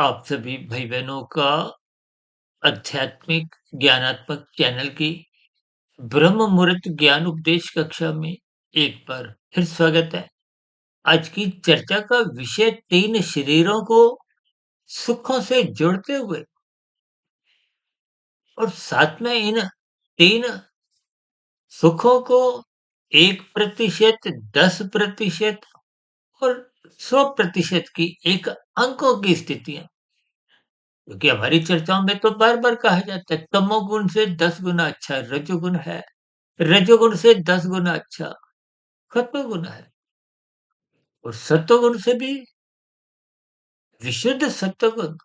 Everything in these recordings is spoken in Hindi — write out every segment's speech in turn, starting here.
आप सभी भाई बहनों का आध्यात्मिक ज्ञानात्मक चैनल की ब्रह्म मुहूर्त ज्ञान उपदेश कक्षा में एक बार फिर स्वागत है। आज की चर्चा का विषय तीन शरीरों को सुखों से जोड़ते हुए और साथ में इन तीन सुखों को 1%, 10% और 100% की एक अंकों की स्थितियां, क्योंकि हमारी चर्चाओं में तो बार-बार कहा जाता है तमोगुण से 10 गुना अच्छा रजोगुण है, रजोगुण से 10 गुना अच्छा सत्वगुण है और सत्वगुण से भी विशुद्ध सत्वगुण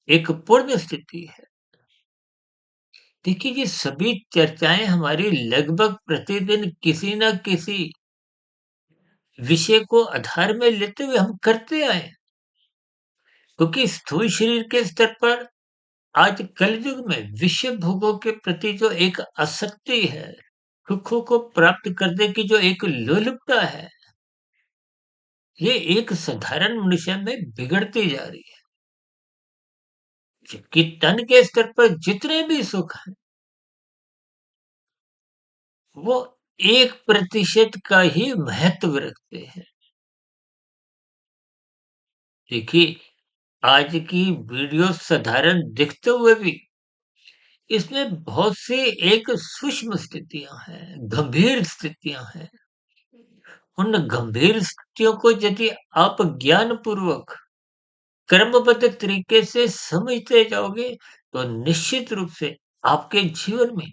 एक पूर्ण स्थिति है। देखिए, ये सभी चर्चाएँ हमारी लगभग प्रतिदिन किसी न किसी विषय को आधार में लेते हुए हम करते आए हैं, क्योंकि स्थूल शरीर के स्तर पर आज कलयुग में विषय भोगों के प्रति जो एक आसक्ति है, सुखों को प्राप्त करने की जो एक लोलुपता है, ये एक साधारण मनुष्य में बिगड़ती जा रही है। जबकि तन के स्तर पर जितने भी सुख हैं, वो 1% का ही महत्व रखते हैं। देखिए, आज की वीडियो साधारण दिखते हुए भी इसमें बहुत सी एक सूक्ष्म स्थितियां हैं, गंभीर स्थितियां हैं। उन गंभीर स्थितियों को यदि आप ज्ञान पूर्वक क्रमबद्ध तरीके से समझते जाओगे, तो निश्चित रूप से आपके जीवन में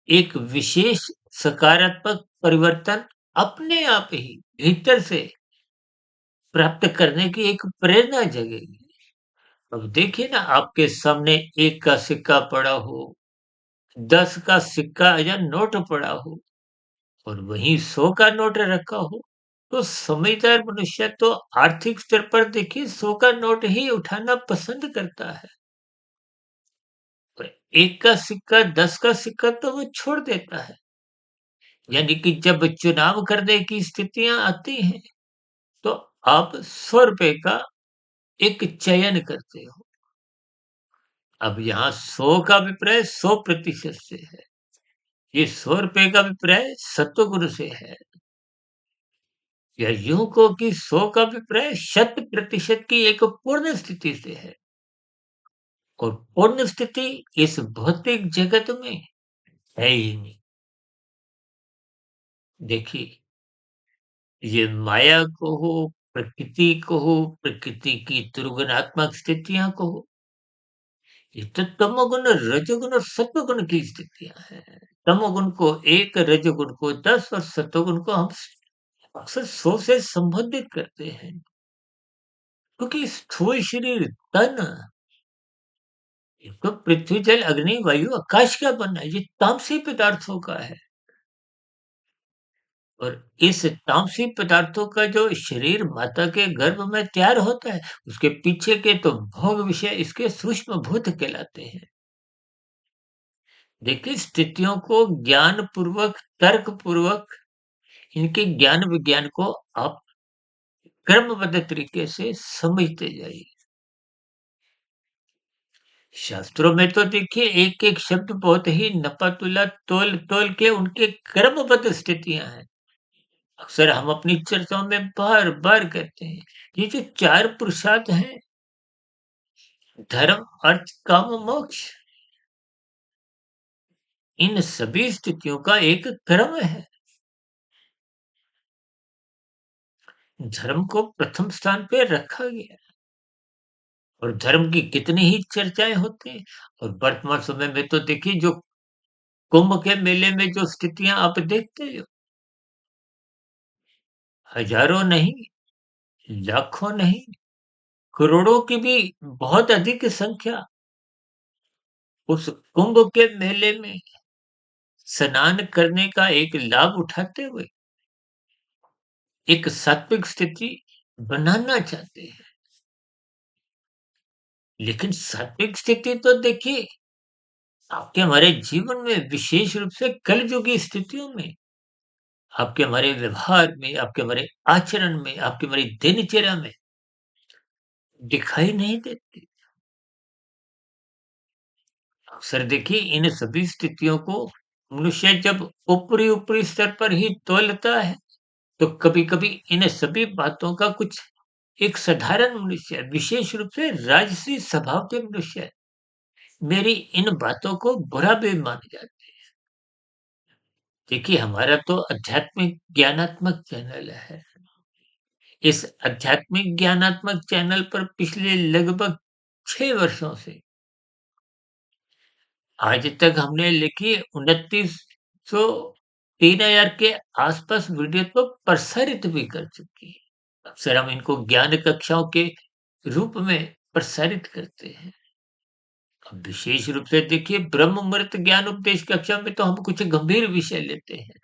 एक विशेष सकारात्मक परिवर्तन अपने आप ही भीतर से प्राप्त करने की एक प्रेरणा जगेगी। अब देखिए ना, आपके सामने 1 का सिक्का पड़ा हो, 10 का सिक्का या नोट पड़ा हो और वहीं 100 का नोट रखा हो, तो समझदार मनुष्य तो आर्थिक स्तर पर देखिए 100 का नोट ही उठाना पसंद करता है। और 1 का सिक्का, 10 का सिक्का तो वो छोड़ देता है। यानी कि जब चुनाव करने की स्थितियाँ आती हैं, तो आप ₹100 का एक चयन करते हो। अब यहाँ 100 का अभिप्राय 100% से है। ये ₹100 का अभिप्राय सत्वगुण से है। या यूँ कहो कि 100 का अभिप्राय 100% की एक पूर्ण स्थिति से है। और पूर्ण स्थिति इस भौतिक जगत में है ही नहीं। देखिए, ये माया को हो, प्रकृति को हो, प्रकृति की त्रिगुणात्मक स्थितियाँ को हो, ये तो तमोगुण, रजोगुण और सत्वगुण की स्थितियाँ हैं। तमोगुण को 1, रजोगुण को 10 और सत्वगुण को हम अक्सर 100 से संबोधित करते हैं। क्योंकि स्थूल शरीर, तन, ये तो पृथ्वी, जल, अग्नि, वायु, आकाश का बना है। ये तामसी पदार्थों का है। और इस तामसी पदार्थों का जो शरीर माता के गर्भ में तैयार होता है, उसके पीछे के तो भोग विषय इसके सूक्ष्म भूत कहलाते हैं। देखिए, स्थितियों को ज्ञान पूर्वक, तर्क पूर्वक, इनके ज्ञान विज्ञान को आप क्रमबद्ध तरीके से समझते जाइए। शास्त्रों में तो देखिए एक-एक शब्द बहुत ही नपा-तुला, तोल-तोल के उनके क्रमबद्ध स्थितियाँ हैं। अक्सर हम अपनी चर्चाओं में बार-बार कहते हैं, ये जो 4 पुरुषार्थ हैं, धर्म, अर्थ, काम, मोक्ष, इन सभी स्थितियों का एक क्रम है। धर्म को प्रथम स्थान पे रखा गया है और धर्म की कितनी ही चर्चाएँ होती हैं। और वर्तमान समय में तो देखिए, जो कुंभ के मेले में जो स्थितियाँ आप देखते हो, हज़ारों नहीं, लाखों नहीं, करोड़ों की भी बहुत अधिक संख्या उस कुंभ के मेले में स्नान करने का एक लाभ उठाते हुए एक सात्विक स्थिति बनाना चाहते हैं। लेकिन सात्विक स्थिति तो देखिए, आपके हमारे जीवन में विशेष रूप से कलयुगी स्थितियों में, आपके हमारे व्यवहार में, आपके हमारे आचरण में, आपकी हमारी दिनचर्या में दिखाई नहीं देती। अक्सर देखिए इन सभी स्थितियों को मनुष्य जब ऊपरी-ऊपरी स्तर पर ही तोलता है, तो कभी-कभी इन सभी बातों का कुछ एक साधारण मनुष्य, विशेष रूप से राजसी स्वभाव के मनुष्य, मेरी इन बातों को बुरा भी मान जाते हैं। देखिए हमारा तो आध्यात्मिक ज्ञानात्मक चैनल है। इस आध्यात्मिक ज्ञानात्मक चैनल पर पिछले लगभग 6 वर्षों से आज तक हमने लिखी 2900 3000 के आसपास वीडियो तो प्रसारित भी कर चुकी है। अक्सर हम इनको ज्ञान कक्षाओं के रूप में प्रसारित करते हैं। अब विशेष रूप से देखिए ब्रह्म मुहूर्त ज्ञान उपदेश कक्षा में तो हम कुछ गंभीर विषय लेते हैं,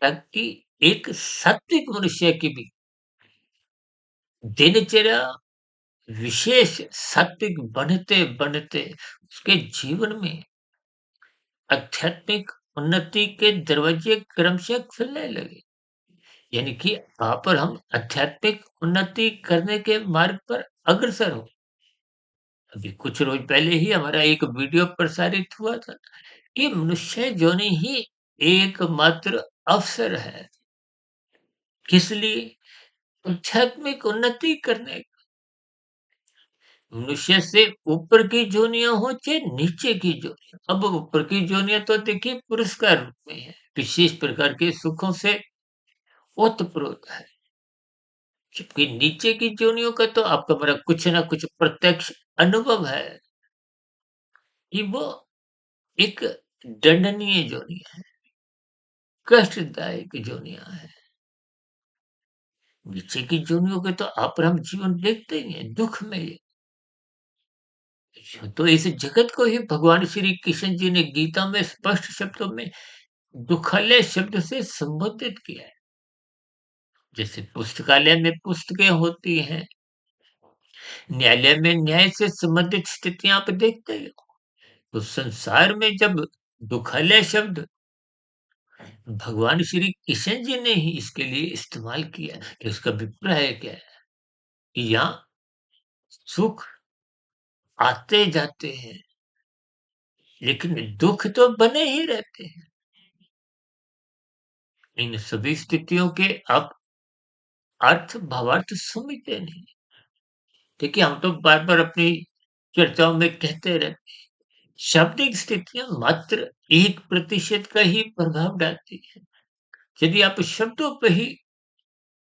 ताकि एक सात्विक मनुष्य की भी दिनचर्या विशेष सात्विक बनते-बनते उसके जीवन में आध्यात्मिक उन्नति के दरवाजे क्रमशः खुलने लगे। यानी कि वहाँ पर हम आध्यात्मिक उन्नति करने के मार्ग पर अग्रसर हो। अभी कुछ रोज पहले ही हमारा एक वीडियो प्रसारित हुआ था कि मनुष्य योनि ही एकमात्र अवसर है। किस लिए? आध्यात्मिक उन्नति करने का। मनुष्य से ऊपर की योनियाँ हो चाहे नीचे की योनियाँ। अब ऊपर की योनियाँ तो देखिए पुरस्कार रूप में है, विशेष प्रकार के सुखों से ओतप्रोत है। जबकि नीचे की योनियों का तो आपका मेरा कुछ ना कुछ प्रत्यक्ष अनुभव है कि वो एक दंडनीय योनियाँ हैं, कष्टदायक योनियाँ हैं। नीचे की योनियों के तो अपरम जीवन देखते ही हैं, दुःखमय। तो इस जगत को ही भगवान श्री कृष्ण जी ने गीता में स्पष्ट शब्दों में दुःखालय शब्द से संबोधित किया है। जैसे पुस्तकालय में पुस्तकें होती हैं, न्यायालय में न्याय से संबंधित स्थितियाँ आप देखते ही हो। तो संसार में जब दुःखालय शब्द भगवान श्री कृष्ण जी ने ही इसके लिए इस्तेमाल किया है, कि उसका अभिप्राय क्या है कि यहाँ सुख आते जाते हैं, लेकिन दुःख तो बने ही रहते हैं। इन सभी स्थितियों के आप अर्थ भावार्थ समझते नहीं। देखिए हम तो बार-बार अपनी चर्चाओं में कहते रहते हैं, शाब्दिक स्थितियाँ मात्र 1% का ही प्रभाव डालती हैं। यदि आप शब्दों पे ही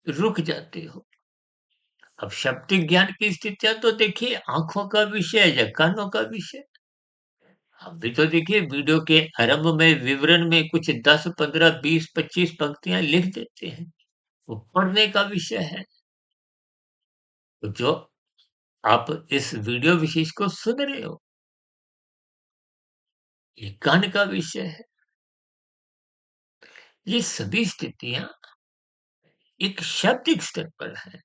रुक जाते हो। अब शाब्दिक ज्ञान की स्थितियाँ तो देखिए आँखों का विषय या कानों का विषय। अभी तो देखिए वीडियो के आरंभ में विवरण में कुछ 10, 15, 20, 25 पंक्तियाँ लिख देते हैं। वो पढ़ने का विषय है। तो जो आप इस वीडियो विशेष को सुन रहे हो, ये कान का विषय है। ये सभी स्थितियाँ एक शाब्दिक स्तर पर हैं।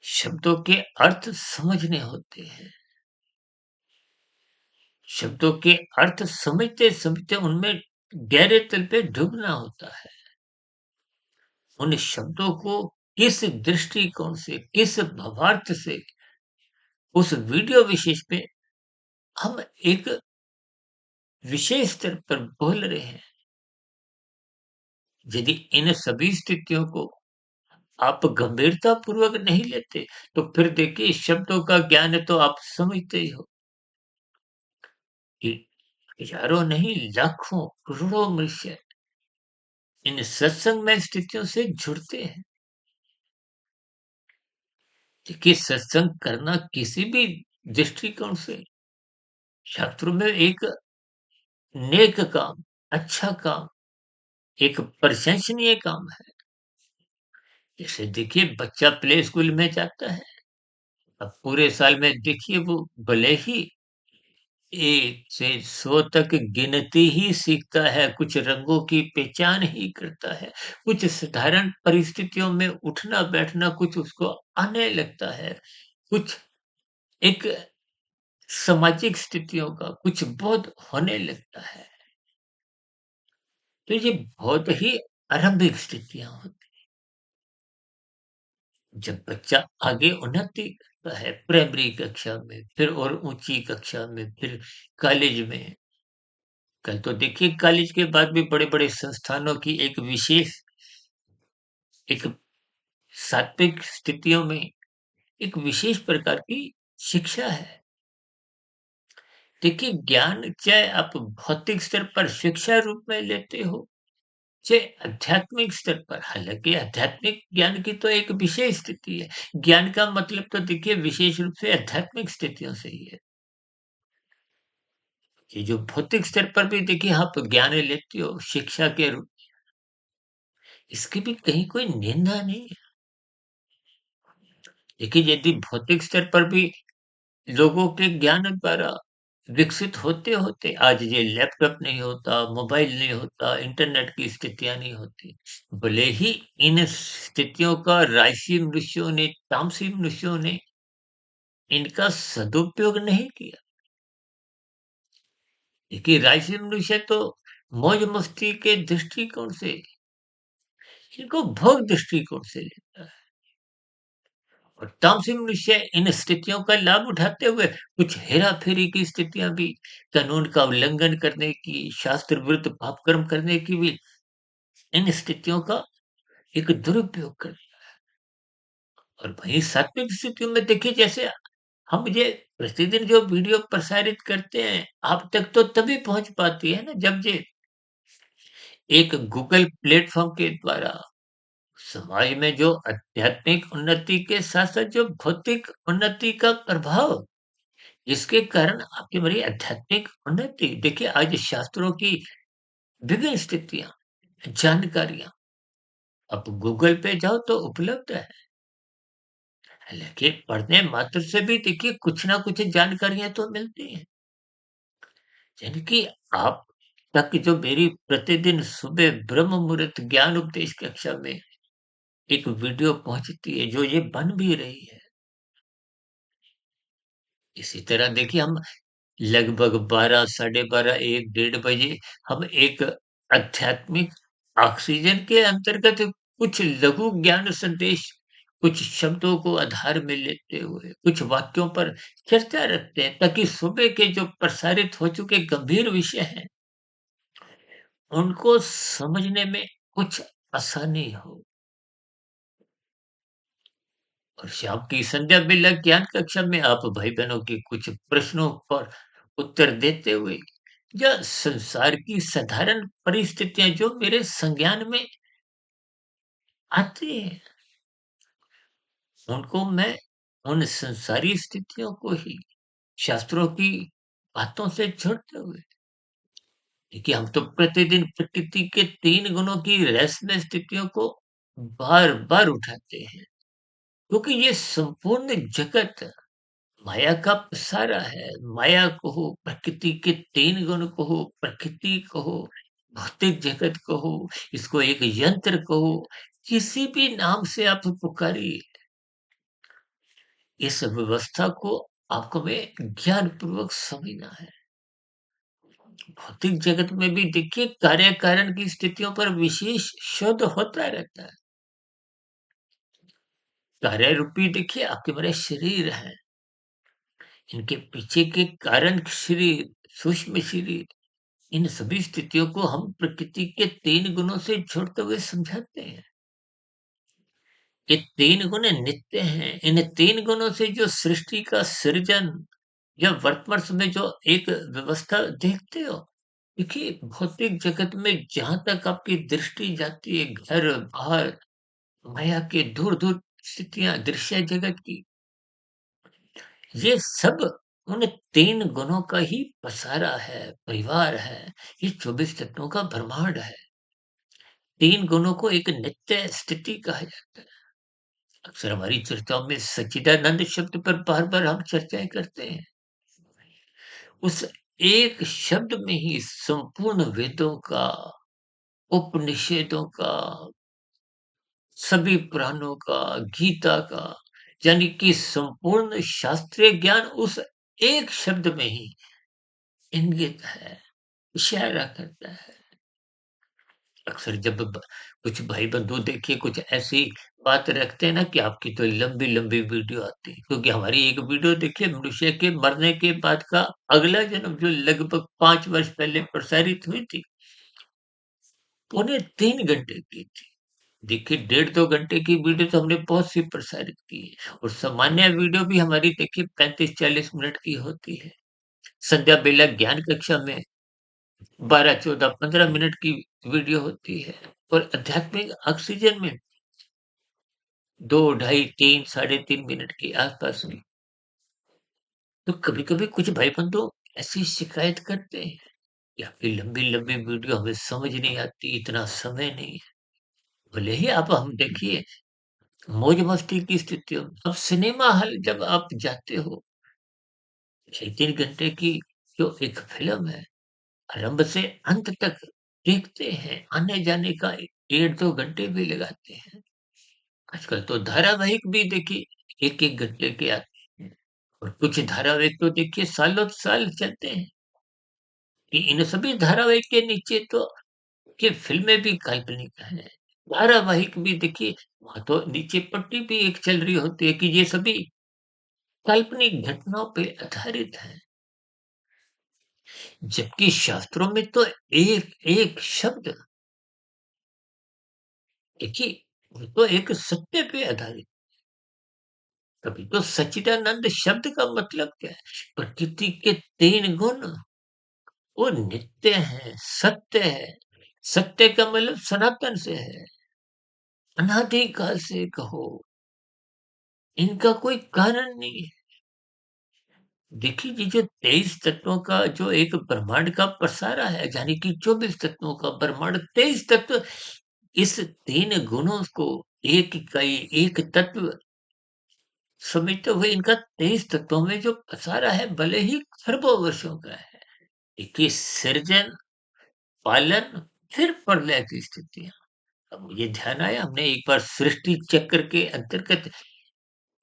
शब्दों के अर्थ समझने होते हैं। शब्दों के अर्थ समझते-समझते उनमें गहरे तल पे डूबना होता है। उन शब्दों को किस दृष्टिकोण से, किस भावार्थ से उस वीडियो विशेष पे हम एक विशेष स्तर पर बोल रहे हैं। यदि इन सभी स्थितियों को आप गंभीरतापूर्वक नहीं लेते, तो फिर देखिए शब्दों का ज्ञान तो आप समझते ही हो कि हज़ारों नहीं लाखों, करोड़ों मनुष्य इन सत्संगमय स्थितियों से जुड़ते हैं। देखिए सत्संग करना किसी भी दृष्टिकोण से शास्त्रों में एक नेक काम, अच्छा काम, एक प्रशंसनीय काम है। जैसे देखिए बच्चा प्ले स्कूल में जाता है, अब पूरे साल में देखिए वो भले ही 1 से 100 तक गिनती ही सीखता है, कुछ रंगों की पहचान ही करता है, कुछ साधारण परिस्थितियों में उठना-बैठना कुछ उसको आने लगता है, कुछ एक सामाजिक स्थितियों का कुछ बोध होने लगता है। तो ये बहुत ही आरंभिक स्थितियाँ होती हैं। जब बच्चा आगे उन्नति करता है प्राइमरी कक्षा में, फिर और ऊँची कक्षा में, फिर कॉलेज में। कल तो देखिए कॉलेज के बाद भी बड़े-बड़े संस्थानों की एक सात्विक स्थितियों में एक विशेष प्रकार की शिक्षा है। देखिए ज्ञान चाहे आप भौतिक स्तर पर शिक्षा रूप में लेते हो, चाहे आध्यात्मिक स्तर पर, हालाँकि आध्यात्मिक ज्ञान की तो एक विशेष स्थिति है। ज्ञान का मतलब तो देखिए विशेष रूप से आध्यात्मिक स्थितियों से ही है। ये जो भौतिक स्तर पर भी देखिए आप ज्ञान लेते हो शिक्षा के रूप, इसकी भी कहीं कोई निंदा नहीं है। देखिए यदि भौतिक स्तर पर भी लोगों के ज्ञान द्वारा विकसित होते-होते आज ये लैपटॉप नहीं होता, मोबाइल नहीं होता, इंटरनेट की स्थितियाँ नहीं होती। भले ही इन स्थितियों का राजसी मनुष्यों ने, तामसी मनुष्यों ने इनका सदुपयोग नहीं किया। देखिए राजसी मनुष्य तो मौज-मस्ती के दृष्टिकोण से, इनको भोग दृष्टिकोण से लेता है। और तामसिक मनुष्य इन स्थितियों का लाभ उठाते हुए कुछ हेरा-फेरी की स्थितियाँ भी, कानून का उल्लंघन करने की, शास्त्र विरुद्ध पाप कर्म करने की भी इन स्थितियों का एक दुरुपयोग कर, और वहीं सात्विक स्थितियों में देखिए जैसे हम ये प्रतिदिन जो वीडियो प्रसारित करते हैं, आप तक तो तभी पहुँच पाती है ना जब ये एक गूगल प्लेटफ़ॉर्म के द्वारा समाज में जो आध्यात्मिक उन्नति के साथ-साथ जो भौतिक उन्नति का प्रभाव, इसके कारण आपकी बड़ी आध्यात्मिक उन्नति देखिए आज शास्त्रों की विभिन्न स्थितियाँ, जानकारियाँ अब गूगल पे जाओ तो उपलब्ध है। हालाँकि पढ़ने मात्र से भी देखिए कुछ ना कुछ जानकारियाँ तो मिलती हैं। यानी कि आप तक जो मेरी प्रतिदिन सुबह ब्रह्म मुहूर्त ज्ञान उपदेश कक्षा में एक वीडियो पहुँचती है, जो ये बन भी रही है। इसी तरह देखिए हम लगभग 12 साढ़े 12, 1 डेढ़ बजे हम एक आध्यात्मिक ऑक्सीजन के अंतर्गत कुछ लघु ज्ञान संदेश, कुछ शब्दों को आधार में लेते हुए, कुछ वाक्यों पर चर्चा रखते हैं, ताकि सुबह के जो प्रसारित हो चुके गंभीर विषय हैं, उनको समझने में कुछ आसानी हो। और शाम की संध्या बेला ज्ञान कक्षा में आप भाई-बहनों के कुछ प्रश्नों पर उत्तर देते हुए या संसार की साधारण परिस्थितियाँ जो मेरे संज्ञान में आती हैं, उनको मैं उन संसारी स्थितियों को ही शास्त्रों की बातों से जोड़ते हुए, देखिए हम तो प्रतिदिन प्रकृति के 3 गुणों की रहस्यमय स्थितियों को बार-बार उठाते हैं, क्योंकि ये संपूर्ण जगत माया का पसारा है। माया कहो, प्रकृति के 3 गुण कहो, प्रकृति कहो, भौतिक जगत कहो, इसको एक यंत्र कहो, किसी भी नाम से आप पुकारिए, इस व्यवस्था को आपको में ज्ञानपूर्वक समझना है। भौतिक जगत में भी देखिए कार्य-कारण की स्थितियों पर विशेष शोध होता रहता है। कार्य रूपी देखिए आपके बड़े शरीर हैं, इनके पीछे के कारण शरीर, सूक्ष्म शरीर, इन सभी स्थितियों को हम प्रकृति के 3 गुणों से जोड़ते हुए समझाते हैं। ये 3 गुण नित्य हैं। इन 3 गुणों से जो सृष्टि का सृजन या वर्तमान समय जो एक व्यवस्था देखते हो, देखिए भौतिक जगत में जहाँ तक आपकी दृष्टि जाती है, घर-बार, माया के दूर-दूर स्थितियाँ, दृश्य जगत की, ये सब उन 3 गुणों का ही पसारा है, परिवार है। ये 24 तत्वों का ब्रह्मांड है। 3 गुणों को एक नित्य स्थिति कहा जाता है। अक्सर हमारी चर्चाओं में सच्चिदानंद शब्द पर बार-बार हम चर्चाएँ करते हैं। उस एक शब्द में ही संपूर्ण वेदों का, उपनिषदों का, सभी पुराणों का, गीता का, यानी कि संपूर्ण शास्त्रीय ज्ञान उस एक शब्द में ही इंगित है, इशारा करता है। अक्सर जब कुछ भाई-बंधु देखिए कुछ ऐसी बात रखते हैं ना कि आपकी तो लंबी-लंबी वीडियो आती है। क्योंकि हमारी एक वीडियो देखिए मनुष्य के मरने के बाद का अगला जन्म जो लगभग 5 वर्ष पहले प्रसारित हुई थी, पौने 3 घंटे की थी। देखिए डेढ़ 2 घंटे की वीडियो तो हमने बहुत सी प्रसारित की है और सामान्य वीडियो भी हमारी देखिए 35-40 मिनट की होती है। संध्या बेला ज्ञान कक्षा में 12, 14, 15 मिनट की वीडियो होती है और आध्यात्मिक ऑक्सीजन में 2, ढाई, 3, साढ़े 3 मिनट के आसपास की। तो कभी-कभी कुछ भाई-बंधु ऐसी शिकायत करते हैं कि आपकी लंबी-लंबी वीडियो हमें समझ नहीं आती, इतना समय नहीं है। भले ही आप हम देखिए मौज-मस्ती की स्थितियों में अब सिनेमा हॉल जब आप जाते हो, 2-3 घंटे की जो एक फ़िल्म है, आरंभ से अंत तक देखते हैं, आने-जाने का 1-2 घंटे भी लगाते हैं। आजकल तो धारावाहिक भी देखिए 1-1 घंटे के आते हैं और कुछ धारावाहिक तो देखिए सालों-साल चलते हैं कि इन सभी धारावाहिक के नीचे तो ये फ़िल्में भी काल्पनिक हैं। धारावाहिक भी देखिए वहाँ तो नीचे पट्टी भी एक चल रही होती है कि ये सभी काल्पनिक घटनाओं पे आधारित हैं। जबकि शास्त्रों में तो एक-एक शब्द देखिए वो तो एक सत्य पे आधारित। तभी तो सच्चिदानंद शब्द का मतलब क्या है? प्रकृति के 3 गुण वो नित्य है, सत्य है। सत्य का मतलब सनातन से है, अनादि काल से कहो, इनका कोई कारण नहीं है। देखिए, ये जो 23 तत्वों का जो एक ब्रह्मांड का पसारा है, यानी कि 24 तत्वों का ब्रह्मांड, 23 तत्व, इस 3 गुणों को एक इकाई, एक तत्व समझते हुए इनका 23 तत्वों में जो पसारा है, भले ही खरबों वर्षों का है। देखिए, सृजन, पालन, फिर प्रलय की स्थितियाँ। अब मुझे ध्यान आया हमने एक बार सृष्टि चक्र के अंतर्गत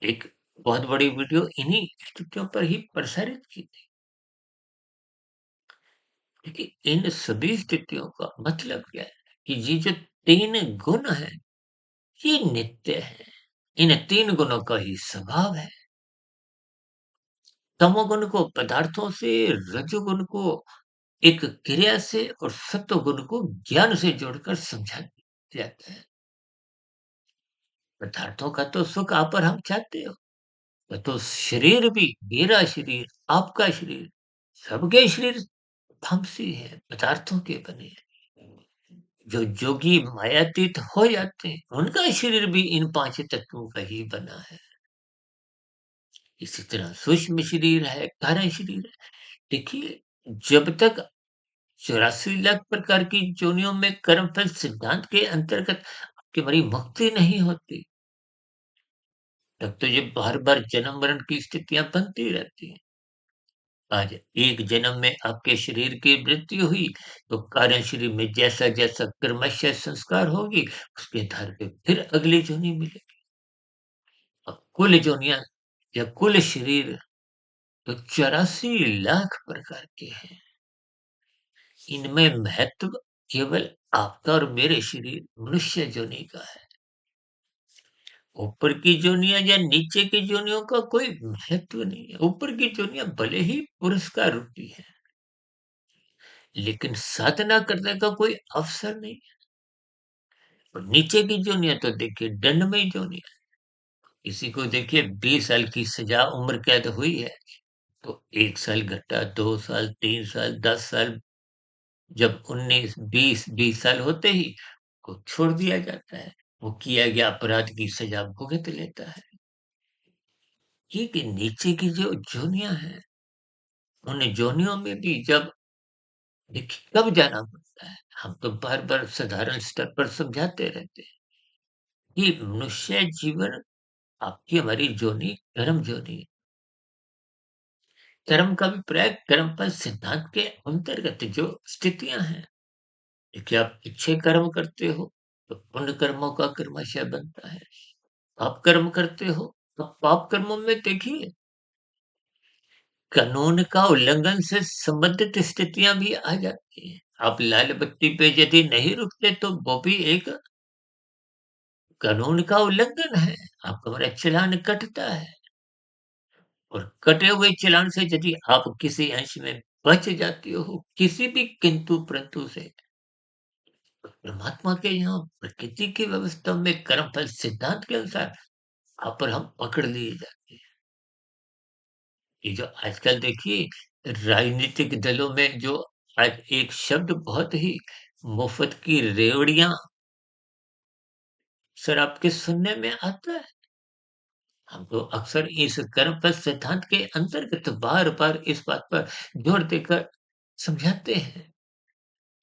एक बहुत बड़ी वीडियो इन्हीं स्थितियों पर ही प्रसारित की थी। देखिए इन सभी स्थितियों का मतलब क्या है कि ये जो 3 गुण हैं, ये नित्य है। इन 3 गुणों का ही स्वभाव है। तमोगुण को पदार्थों से, रजोगुण को एक क्रिया से और सत्वगुण को ज्ञान से जोड़कर समझा जाता है। पदार्थों का तो सुख आप और हम चाहते हो। तो शरीर भी, मेरा शरीर, आपका शरीर, सबके शरीर भ्रमसी है, पदार्थों के बने हैं। जो जोगी मायातीत हो जाते हैं, उनका शरीर भी इन 5 तत्वों का ही बना है। इसी तरह सूक्ष्म शरीर है, कारण शरीर है। देखिए, जब तक 84 लाख प्रकार की योनियों में कर्मफल सिद्धांत के अंतर्गत आपकी हमारी मुक्ति नहीं होती, तब तो ये बार-बार जन्म-मरण की स्थितियाँ बनती रहती हैं। आज एक जन्म में आपके शरीर की मृत्यु हुई, तो कारण शरीर में जैसा-जैसा क्रमशः संस्कार होगी, उसके आधार पे फिर अगली योनि मिलेगी। अब कुल योनियाँ या कुल शरीर तो 84 लाख प्रकार के हैं। इनमें महत्व केवल आपका और मेरे शरीर मनुष्य योनि का है। ऊपर की योनियाँ या नीचे की योनियों का कोई महत्व नहीं है। ऊपर की योनियाँ भले ही पुरस्कार रूपी हैं, लेकिन साधना करने का कोई अवसर नहीं है। और नीचे की योनियाँ तो देखिए दंडमय योनियाँ। किसी को देखिए 20 साल की सजा उम्र कैद हुई है, तो 1 साल घटा, 2 साल, 3 साल, 10 साल, जब 19, 20 साल होते ही को छोड़ दिया जाता है। वो किया गया अपराध की सजा भुगत लेता है। ये कि नीचे की जो योनियाँ हैं, उन योनियों में भी जब देखिए कब जाना पड़ता है, हम तो बार-बार साधारण स्तर पर समझाते रहते हैं कि मनुष्य जीवन आपकी हमारी योनि कर्म योनि है। कर्म का अभिप्राय कर्मफल सिद्धांत के अंतर्गत जो स्थितियाँ हैं। देखिए आप अच्छे कर्म करते हो, तो पुण्य कर्मों का कर्मशः बनता है। पाप कर्म करते हो, तो पाप कर्मों में देखिए कानून का उल्लंघन से संबंधित स्थितियाँ भी आ जाती हैं। आप लाल बत्ती पे यदि नहीं रुकते तो वो भी एक कानून का उल्लंघन है। आपका हमारा चालान कटता है और कटे हुए चालान से यदि आप किसी अंश में बच जाती हो, किसी भी किंतु-परंतु से, परमात्मा के यहाँ प्रकृति की व्यवस्था में कर्मफल सिद्धांत के अनुसार आप और हम पकड़ लिए जाते हैं। ये जो आजकल देखिए राजनीतिक दलों में जो आज एक शब्द बहुत ही मुफ्त की रेवड़ियाँ अक्सर आपके सुनने में आता है। हम तो अक्सर इस कर्मफल सिद्धांत के अंतर्गत बार-बार इस बात पर जोर देकर समझाते हैं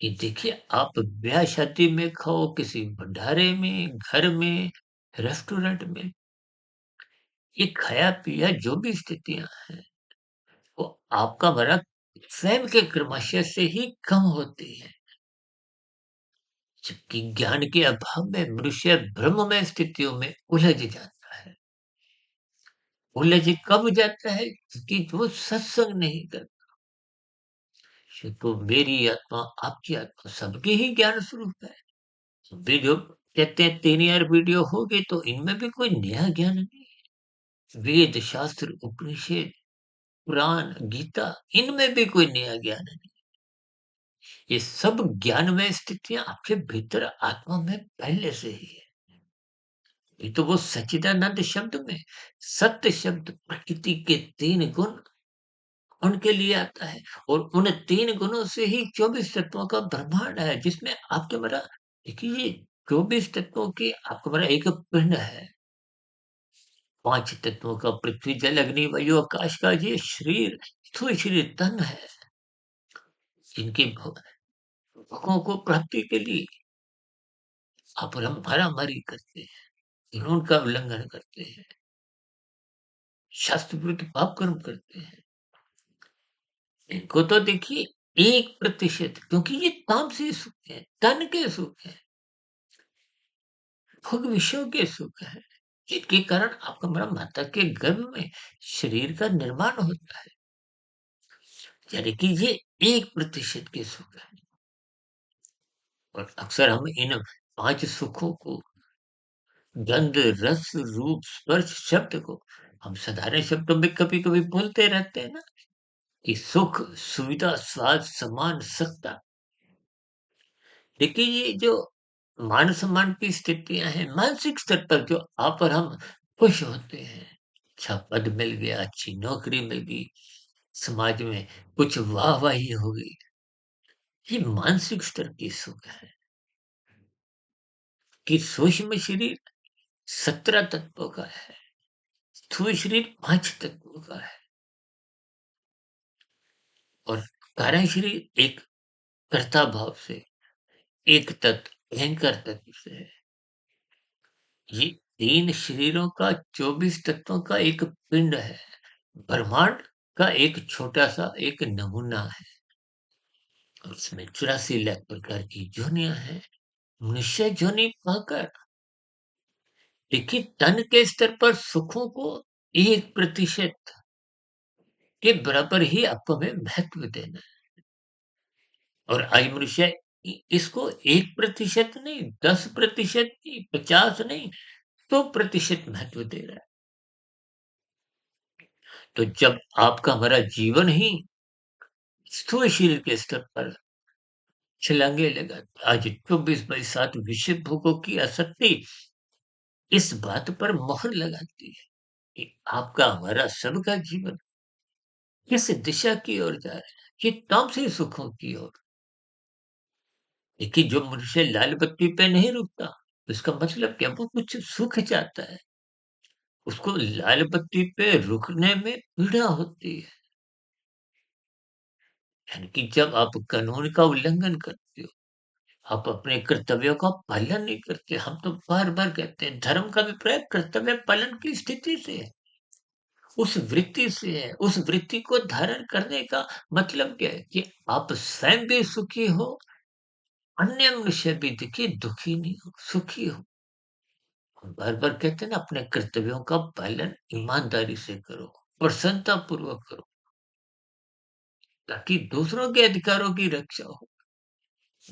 कि देखिए आप ब्याह-शादी में खाओ, किसी भंडारे में, घर में, रेस्टोरेंट में, ये खाया-पिया जो भी स्थितियाँ हैं, वो आपका भला स्वयं के कर्माशय से ही कम होती है। जबकि ज्ञान के अभाव में मनुष्य भ्रममय स्थितियों में उलझ जाता है। उलझ कब जाता है? कि वो सत्संग नहीं करता। तो मेरी आत्मा, आपकी आत्मा सबकी ही ज्ञान स्वरूप है। वीडियो कहते हैं 3 यार वीडियो होगी तो इनमें भी कोई नया ज्ञान नहीं है। वेद, शास्त्र, उपनिषद, पुराण, गीता इनमें भी कोई नया ज्ञान नहीं। ये सब ज्ञानमय स्थितियाँ आपके भीतर आत्मा में पहले से ही है। ये तो वो सच्चिदानंद शब्द में सत्य शब्द प्रकृति के 3 गुण उनके लिए आता है और उन 3 गुणों से ही 24 तत्वों का ब्रह्मांड है जिसमें आपके मेरा देखिए ये 24 तत्वों की आपका मेरा एक पिंड है। 5 तत्वों का पृथ्वी, जल, अग्नि, वायु, आकाश का ये शरीर, स्थूल शरीर तन है। जिनकी भोगों को प्राप्ति के लिए आप और हम मारामारी करते हैं, कानून का उल्लंघन करते हैं, शास्त्र विरुद्ध पाप कर्म करते हैं। इनको तो देखिए 1% क्योंकि ये तामसी सुख है, तन के सुख है, भोग विषयों के सुख है, जिनके कारण आपका हमारा माता के गर्भ में शरीर का निर्माण होता है। यानी कि ये 1% के सुख है और अक्सर हम इन 5 सुखों को गंध, रस, रूप, स्पर्श शब्द को हम साधारण शब्दों में कभी-कभी बोलते रहते हैं ना कि सुख, सुविधा, स्वाद, सम्मान, सत्ता। देखिए ये जो मान-सम्मान की स्थितियाँ हैं, मानसिक स्तर पर जो आप और हम खुश होते हैं, अच्छा पद मिल गया, अच्छी नौकरी मिल गई, समाज में कुछ वाह-वाही हो गई, ये मानसिक स्तर की सुख है कि सूक्ष्म शरीर 17 तत्वों का है, स्थूल शरीर 5 तत्वों का है और कारण शरीर एक कर्ता भाव से, एक तत्व, अहंकार तत्व से है। ये 3 शरीरों का 24 तत्वों का एक पिंड है। ब्रह्मांड का एक छोटा-सा एक नमूना है। और उसमें 84 लाख प्रकार की योनियाँ हैं। मनुष्य योनि पाकर देखिए तन के स्तर पर सुखों को 1% के बराबर ही आपको हमें महत्व देना है। और आज मनुष्य इसको 1% नहीं, 10% नहीं, 50 नहीं, 100% महत्व दे रहा है। तो जब आपका हमारा जीवन ही स्थूल शरीर के स्तर पर छलांगे लगाता है। आज 24/7 विषय भोगों की आसक्ति इस बात पर मोहर लगाती है कि आपका हमारा सबका जीवन किस दिशा की ओर जा रहा है, कि तामसिक सुखों की ओर। देखिए जो मनुष्य लाल बत्ती पे नहीं रुकता, इसका मतलब क्या वो कुछ सुख चाहता है। उसको लाल बत्ती पे रुकने में पीड़ा होती है। यानी कि जब आप कानून का उल्लंघन करते हो, आप अपने कर्तव्यों का पालन नहीं करते। हम तो बार-बार कहते हैं धर्म का अभिप्राय कर्तव्य पालन की स्थिति से है, उस वृत्ति से है। उस वृत्ति को धारण करने का मतलब क्या है कि आप स्वयं भी सुखी हो, अन्य मनुष्य भी देखिए दुखी नहीं हो, सुखी हो। हम बार-बार कहते हैं ना अपने कर्तव्यों का पालन ईमानदारी से करो, प्रसन्नता पूर्वक करो, ताकि दूसरों के अधिकारों की रक्षा हो।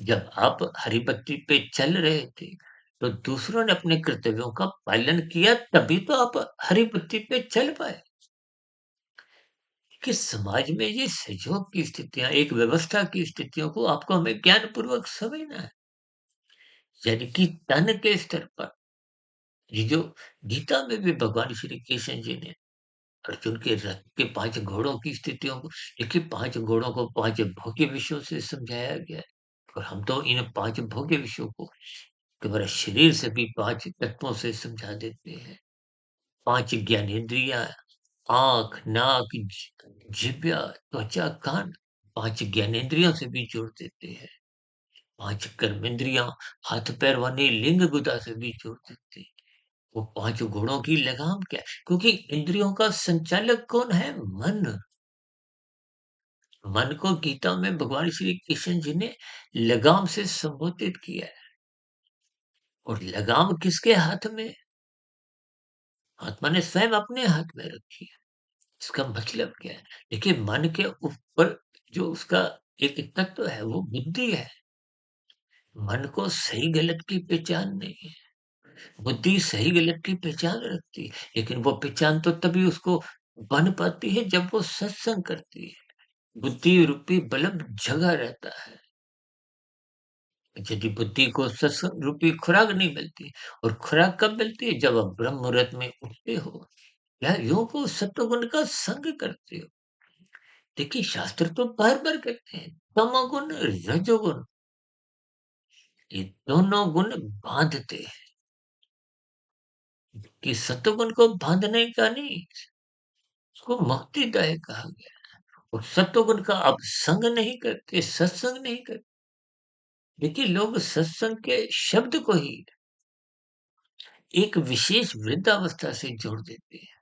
जब आप हरी बत्ती पे चल रहे थे, तो दूसरों ने अपने कर्तव्यों का पालन किया तभी तो आप हरी बत्ती पे चल पाए। कि समाज में ये सहयोग की स्थितियाँ, एक व्यवस्था की स्थितियों को आपको हमें ज्ञानपूर्वक समझना है। यानी कि तन के स्तर पर, ये जो गीता में भी भगवान श्री कृष्ण जी ने अर्जुन के रथ के 5 घोड़ों की स्थितियों को, देखिए 5 घोड़ों को 5 भोग्य विषयों से समझाया गया है। और हम तो इन 5 भोग्य विषयों को केवल शरीर से भी 5 तत्वों से समझा देते हैं। 5 ज्ञानेंद्रियाँ, आँख, नाक, जिह्वा, त्वचा, कान, 5 ज्ञानेंद्रियों से भी जोड़ देते हैं। 5 कर्मेंद्रियाँ, हाथ पैर वाली लिंग गुदा से भी जोड़ देते हैं। वो 5 घोड़ों की लगाम क्या है? क्योंकि इंद्रियों का संचालक कौन है? मन। मन को गीता में भगवान श्री कृष्ण जी ने लगाम से संबोधित किया है। और लगाम किसके हाथ में? आत्मा ने स्वयं अपने हाथ में रखी है। इसका मतलब क्या है? देखिए मन के ऊपर जो उसका एक तत्व है वो बुद्धि है। मन को सही गलत की पहचान नहीं है। बुद्धि सही गलत की पहचान रखती है, लेकिन वो पहचान तो तभी उसको बन पाती है जब वो सत्संग करती है। बुद्धि रूपी बल्ब जगा रहता है। यदि बुद्धि को सत्संग रूपी खुराक नहीं मिलती, और खुराक कब मिलती है? जब आप ब्रह्म मुहूर्त में उठते हो या योग को सत्वगुण का संग करते हो। देखिए शास्त्र तो बार-बार कहते हैं, तमोगुण, रजोगुण, ये दोनों गुण बांधते हैं। कि सत्वगुण को बांधने का नहीं, उसको मुक्तिदायक कहा गया। और सत्वगुण का आप संग नहीं करते, सत्संग नहीं करते। देखिए लोग सत्संग के शब्द को ही एक विशेष वृद्धावस्था से जोड़ देते हैं।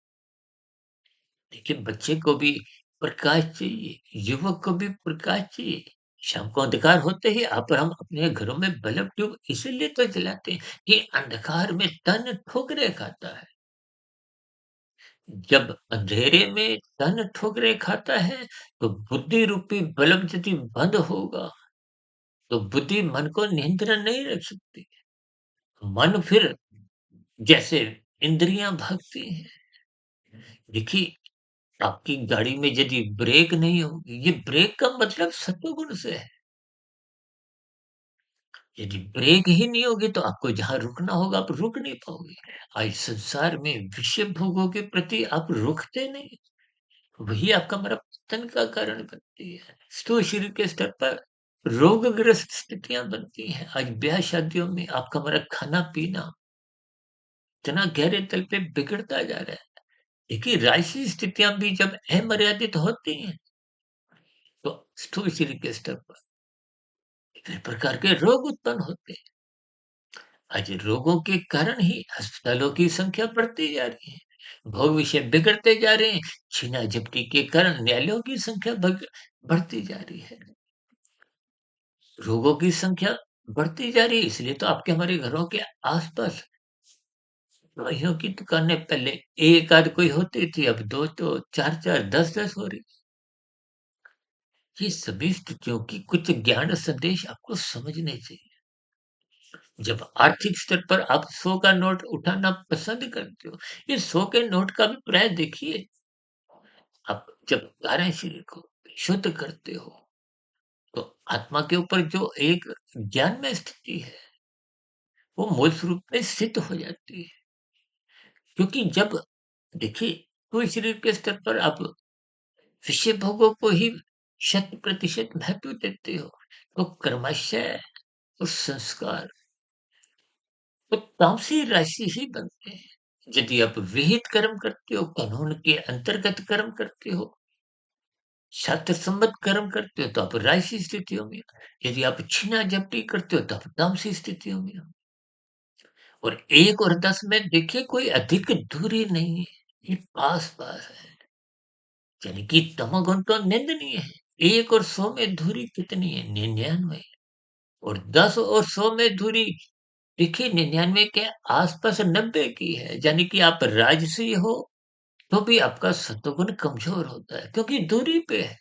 देखिए बच्चे को भी प्रकाश चाहिए, युवक को भी प्रकाश चाहिए। शाम को अंधकार होते ही आप और हम अपने घरों में बल्ब ट्यूब इसीलिए तो जलाते हैं कि अंधकार में तन ठोकरें खाता है। जब अंधेरे में तन ठोकरें खाता है, तो बुद्धि रूपी बल्ब यदि बंद होगा, तो बुद्धि मन को नियंत्रण नहीं रख सकती। मन फिर जैसे इंद्रियां भागती हैं। देखिए आपकी गाड़ी में यदि ब्रेक नहीं होगी, ये ब्रेक का मतलब सत्वगुण से है। यदि ब्रेक ही नहीं होगी तो आपको जहाँ रुकना होगा आप रुक नहीं पाओगे। आज संसार में विषय भोगों के प्रति आप रुकते नहीं, वही आपका पतन का कारण बनती है। स्थूल शरीर के स्तर पर रोगग्रस्त स्थितियाँ बनती हैं। आज ब्याह-शादियों में आपका खाना-पीना इतना गहरे तल पे बिगड़ता जा रहा है। देखिए राजसी स्थितियाँ भी जब अमर्यादित होती हैं, तो स्थूल शरीर के स्तर पर विभिन्न प्रकार के रोग उत्पन्न होते हैं। आज रोगों के कारण ही अस्पतालों की संख्या बढ़ती जा रही है। भोग विषय बिगड़ते जा रहे हैं। छीना-झपटी के कारण न्यायालयों की संख्या बढ़ती जा रही है। रोगों की संख्या बढ़ती जा रही है, इसलिए तो आपके हमारे घरों के आस-पास दवाइयों की दुकानें पहले 1 आध कोई होती थी, अब 2 तो 4-4 10-10 हो रही। ये सभी स्थितियों की कुछ ज्ञान संदेश आपको समझने चाहिए। जब आर्थिक स्तर पर आप 100 का नोट उठाना पसंद करते हो, ये 100 के नोट का भी प्राय देखिए। आप जब कार्यशील को शुद्ध करते हो, तो आत्मा के ऊपर जो एक ज्ञानमय स्थिति है, वो मूल स्वरूप में सिद्ध हो जाती है। क्योंकि जब देखिए, कोई शरीर के स्तर पर आप विषय भोगों को ही 100% महत्व देते हो, तो कर्माशय और संस्कार तो तामसी राशि ही बनते हैं। यदि आप विहित कर्म करते हो, कानून के अंतर्गत कर्म करते हो, शास्त्र सम्मत कर्म करते हो, तो आप राजसी स्थितियों में हो। यदि आप छीना-झपटी करते हो, तो आप तामसी स्थितियों में हो। और 1 और 10 में देखिए कोई अधिक दूरी नहीं है, ये पास-पास है। यानी कि तमोगुण तो निंदनीय है। 1 और 100 में दूरी कितनी है? 99। और 10 और 100 में दूरी देखिए 99 के आस-पास 90 की है। यानी कि आप राजसी हो, तो भी आपका सत्वगुण कमज़ोर होता है, क्योंकि दूरी पे है।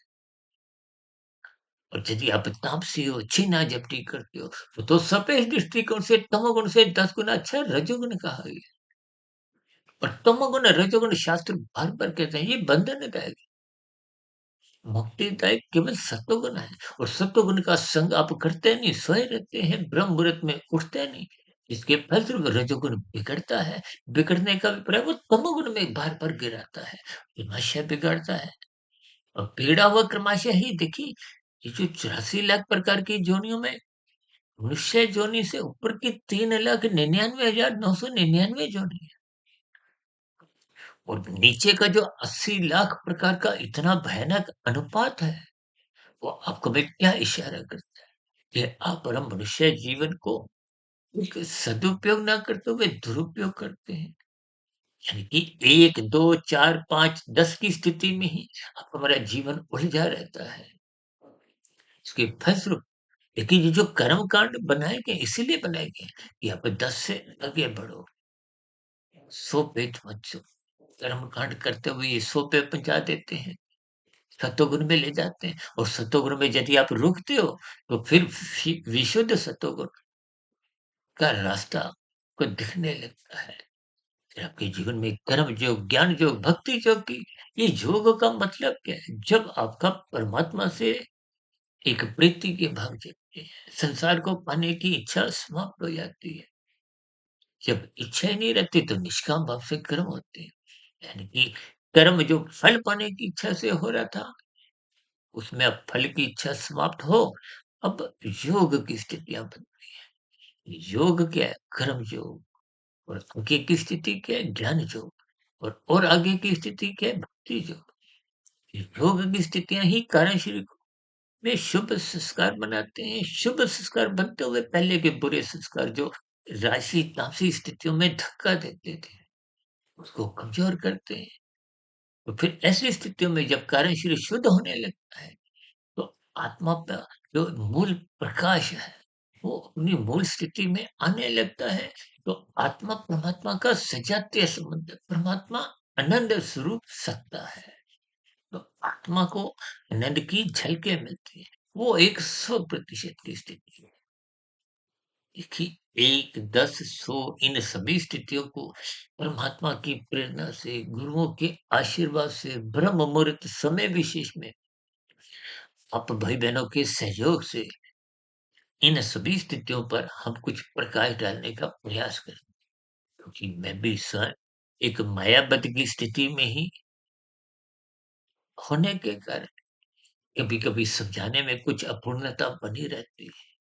और यदि आप तामसी हो, छीना-झपटी करते हो, तो सफेद दृष्टिकोण से तमोगुण से 10 गुना अच्छा रजोगुण कहा गया। और तमोगुण, रजोगुण शास्त्र बार-बार कहते हैं, ये बंधनदायक है। मुक्तिदायक केवल सत्वगुण है, और सत्वगुण का संग आप करते नहीं, सोए रहते हैं, ब्रह्म मुहूर्त में उठते नहीं। इसके फलस्वरूप रजोगुण बिगड़ता है, बिगड़ने का अभिप्राय वो तमोगुण में बार-बार गिराता है, क्रमशः बिगड़ता है। और बिगड़ा हुआ क्रमशः ही देखिए, ये जो 84 लाख प्रकार की योनियों में मनुष्य योनि से ऊपर की 3,99,999 योनि है। और नीचे का जो 80 लाख प्रकार का इतना भयानक अनुपात है, वो आपको में क्या इशारा करता है? कि आप परम मनुष्य जीवन को एक सदुपयोग ना करते हुए दुरुपयोग करते हैं। यानी कि 1, 2, 4, 5, 10 की स्थिति में ही आप हमारा जीवन उलझा रहता है। इसके फलस्वरूप देखिए, ये जो कर्म कांड बनाए गए इसीलिए बनाए गए कि आप 10 से आगे बढ़ो। 100 पे मत छो। कर्म कांड करते हुए ये 100 पे पहुँचा देते हैं। सतोगुण में ले जाते हैं, और सतोगुण में यदि आप रुकते हो, तो फिर विशुद्ध सतोगुण का रास्ता आपको दिखने लगता है। फिर आपके जीवन में कर्म योग, ज्ञान योग, भक्ति योग की ये योग का मतलब क्या है? जब आपका परमात्मा से एक प्रीति के भाव जगते हैं, संसार को पाने की इच्छा समाप्त हो जाती है। जब इच्छा ही नहीं रहती तो निष्काम भाव से कर्म होते हैं। यानी कि कर्म जो फल पाने की इच्छा से हो रहा था, उसमें अब फल की इच्छा समाप्त हो, अब योग की स्थितियाँ बनती हैं। योग क्या है? कर्म योग। और आगे की स्थिति क्या है? ज्ञान योग। और आगे की स्थिति क्या है? भक्ति योग। योग की स्थितियाँ ही कारण शरीर में शुभ संस्कार बनाते हैं। शुभ संस्कार बनते हुए पहले के बुरे संस्कार जो राशि तामसी स्थितियों में धक्का देते थे, उसको कमज़ोर करते हैं। तो फिर ऐसी स्थितियों में जब कारण शरीर शुद्ध होने लगता है, तो आत्मा का जो मूल प्रकाश है, वो अपनी मूल स्थिति में आने लगता है। तो आत्मा परमात्मा का सजातीय संबंध, परमात्मा आनंद स्वरूप सत्ता है। तो आत्मा को आनंद की झलकें मिलती है। वो एक 100% की स्थिति है। देखिए, 1, 10, 100 इन सभी स्थितियों को परमात्मा की प्रेरणा से, गुरुओं के आशीर्वाद से, ब्रह्म मुहूर्त समय विशेष में आप भाई-बहनों के सहयोग से इन सभी स्थितियों पर हम कुछ प्रकाश डालने का प्रयास करें। क्योंकि मैं भी स्वयं एक मायाबद की स्थिति में ही होने के कारण कभी-कभी समझाने में कुछ अपूर्णता बनी रहती है।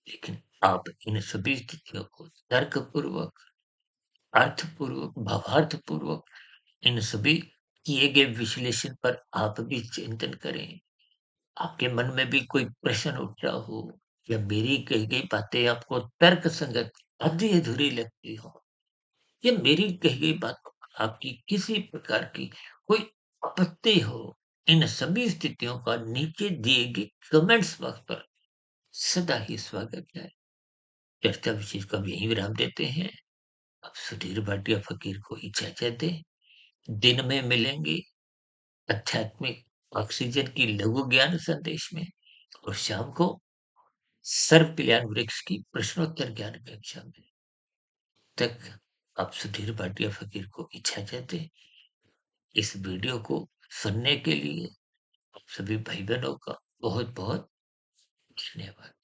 लेकिन आप इन सभी स्थितियों को तर्कपूर्वक, अर्थपूर्वक, भावार्थपूर्वक इन सभी किए गए विश्लेषण पर आप भी चिंतन करें। आपके मन में भी कोई प्रश्न उठ रहा हो, या मेरी कही गई बातें आपको तर्कसंगत, आधी-अधूरी लगती हो, या मेरी कही गई बात को आपकी किसी प्रकार की कोई आपत्ति हो, इन सभी स्थितियों का नीचे दिए गए कमेंट्स बॉक्स पर सदा ही स्वागत है। चर्चा विशेष को हम यहीं विराम देते हैं। अब सुधीर भाटिया फकीर को इजाजत दें। दिन में मिलेंगे आध्यात्मिक ऑक्सीजन की लघु ज्ञान संदेश में, और शाम को सर्व कल्याण वृक्ष की प्रश्नोत्तर ज्ञान कक्षा में। तक आप सुधीर भाटिया फकीर को इजाजत दें। इस वीडियो को सुनने के लिए आप सभी भाई बहनों का बहुत बहुत धन्यवाद।